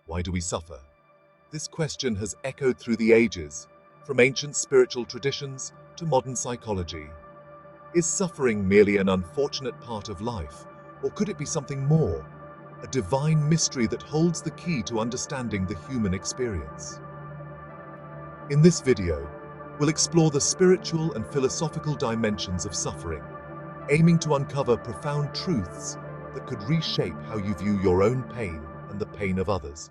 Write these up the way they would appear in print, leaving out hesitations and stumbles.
Why do we suffer? This question has echoed through the ages, from ancient spiritual traditions to modern psychology. Is suffering merely an unfortunate part of life, or could it be something more, a divine mystery that holds the key to understanding the human experience? In this video, we'll explore the spiritual and philosophical dimensions of suffering, aiming to uncover profound truths that could reshape how you view your own pain and the pain of others.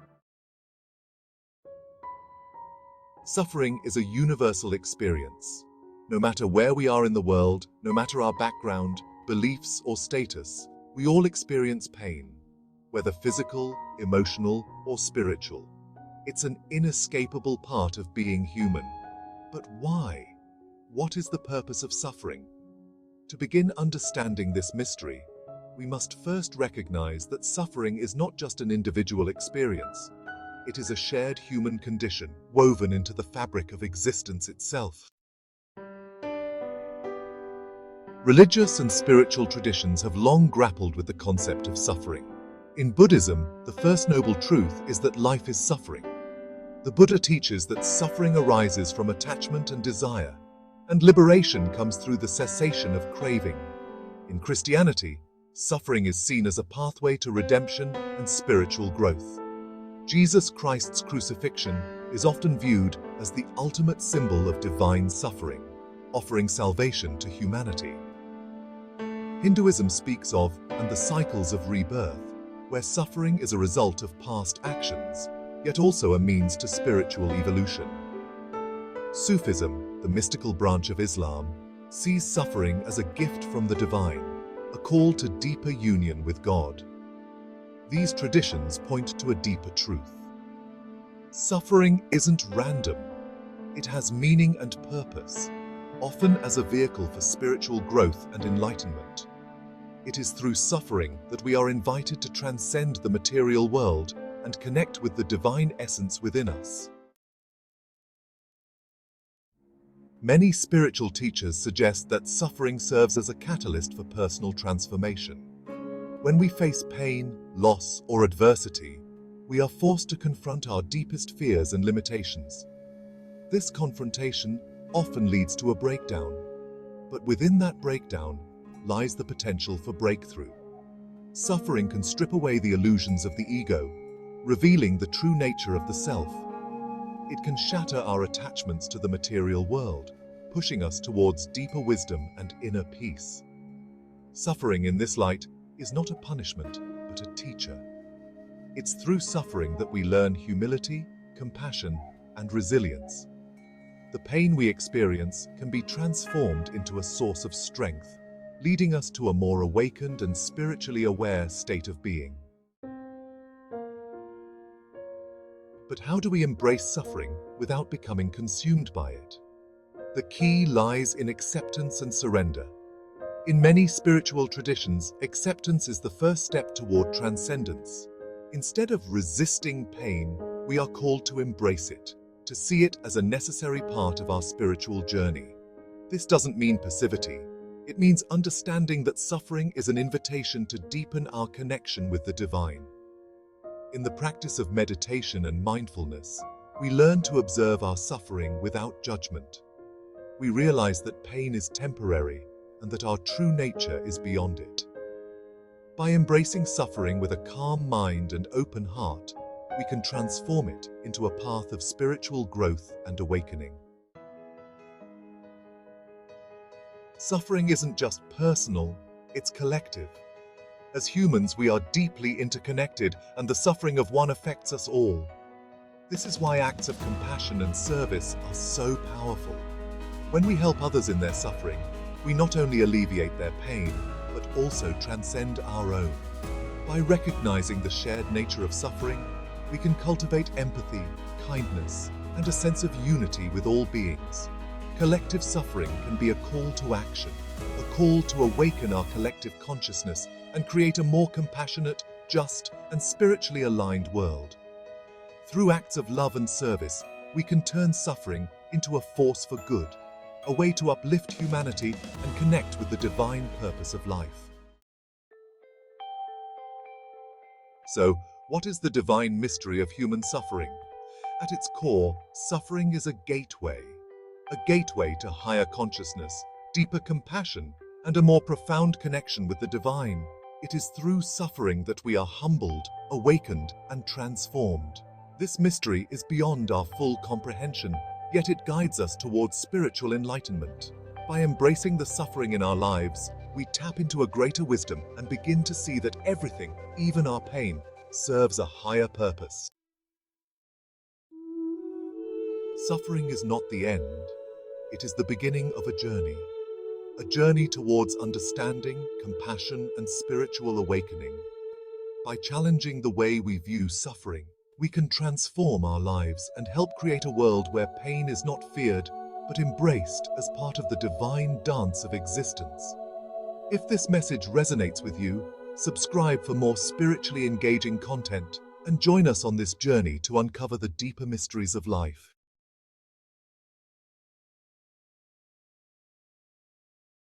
Suffering is a universal experience. No matter where we are in the world, no matter our background, beliefs, or status, we all experience pain, whether physical, emotional, or spiritual. It's an inescapable part of being human. But why? What is the purpose of suffering? To begin understanding this mystery, we must first recognize that suffering is not just an individual experience. It is a shared human condition, woven into the fabric of existence itself. Religious and spiritual traditions have long grappled with the concept of suffering. In Buddhism, the first noble truth is that life is suffering. The Buddha teaches that suffering arises from attachment and desire, and liberation comes through the cessation of craving. In Christianity, suffering is seen as a pathway to redemption and spiritual growth. Jesus Christ's crucifixion is often viewed as the ultimate symbol of divine suffering, offering salvation to humanity. Hinduism speaks of and the cycles of rebirth, where suffering is a result of past actions, yet also a means to spiritual evolution. Sufism, the mystical branch of Islam, sees suffering as a gift from the divine, a call to deeper union with God. These traditions point to a deeper truth. Suffering isn't random. It has meaning and purpose, often as a vehicle for spiritual growth and enlightenment. It is through suffering that we are invited to transcend the material world and connect with the divine essence within us. Many spiritual teachers suggest that suffering serves as a catalyst for personal transformation. When we face pain, loss, or adversity, we are forced to confront our deepest fears and limitations. This confrontation often leads to a breakdown, but within that breakdown lies the potential for breakthrough. Suffering can strip away the illusions of the ego, revealing the true nature of the self. It can shatter our attachments to the material world, pushing us towards deeper wisdom and inner peace. Suffering in this light is not a punishment, but a teacher. It's through suffering that we learn humility, compassion, and resilience. The pain we experience can be transformed into a source of strength, leading us to a more awakened and spiritually aware state of being. But how do we embrace suffering without becoming consumed by it? The key lies in acceptance and surrender. In many spiritual traditions, acceptance is the first step toward transcendence. Instead of resisting pain, we are called to embrace it, to see it as a necessary part of our spiritual journey. This doesn't mean passivity. It means understanding that suffering is an invitation to deepen our connection with the divine. In the practice of meditation and mindfulness, we learn to observe our suffering without judgment. We realize that pain is temporary and that our true nature is beyond it. By embracing suffering with a calm mind and open heart, we can transform it into a path of spiritual growth and awakening. Suffering isn't just personal, it's collective. As humans, we are deeply interconnected, and the suffering of one affects us all. This is why acts of compassion and service are so powerful. When we help others in their suffering, we not only alleviate their pain, but also transcend our own. By recognizing the shared nature of suffering, we can cultivate empathy, kindness, and a sense of unity with all beings. Collective suffering can be a call to action, a call to awaken our collective consciousness and create a more compassionate, just, and spiritually aligned world. Through acts of love and service, we can turn suffering into a force for good, a way to uplift humanity and connect with the divine purpose of life. So, What is the divine mystery of human suffering? At its core, suffering is a gateway to higher consciousness, deeper compassion, and a more profound connection with the divine. It is through suffering that we are humbled, awakened, and transformed. This mystery is beyond our full comprehension, yet it guides us towards spiritual enlightenment. By embracing the suffering in our lives, we tap into a greater wisdom and begin to see that everything, even our pain, serves a higher purpose. Suffering is not the end. It is the beginning of a journey towards understanding, compassion, and spiritual awakening. By challenging the way we view suffering, we can transform our lives and help create a world where pain is not feared, but embraced as part of the divine dance of existence. If this message resonates with you, subscribe for more spiritually engaging content and join us on this journey to uncover the deeper mysteries of life.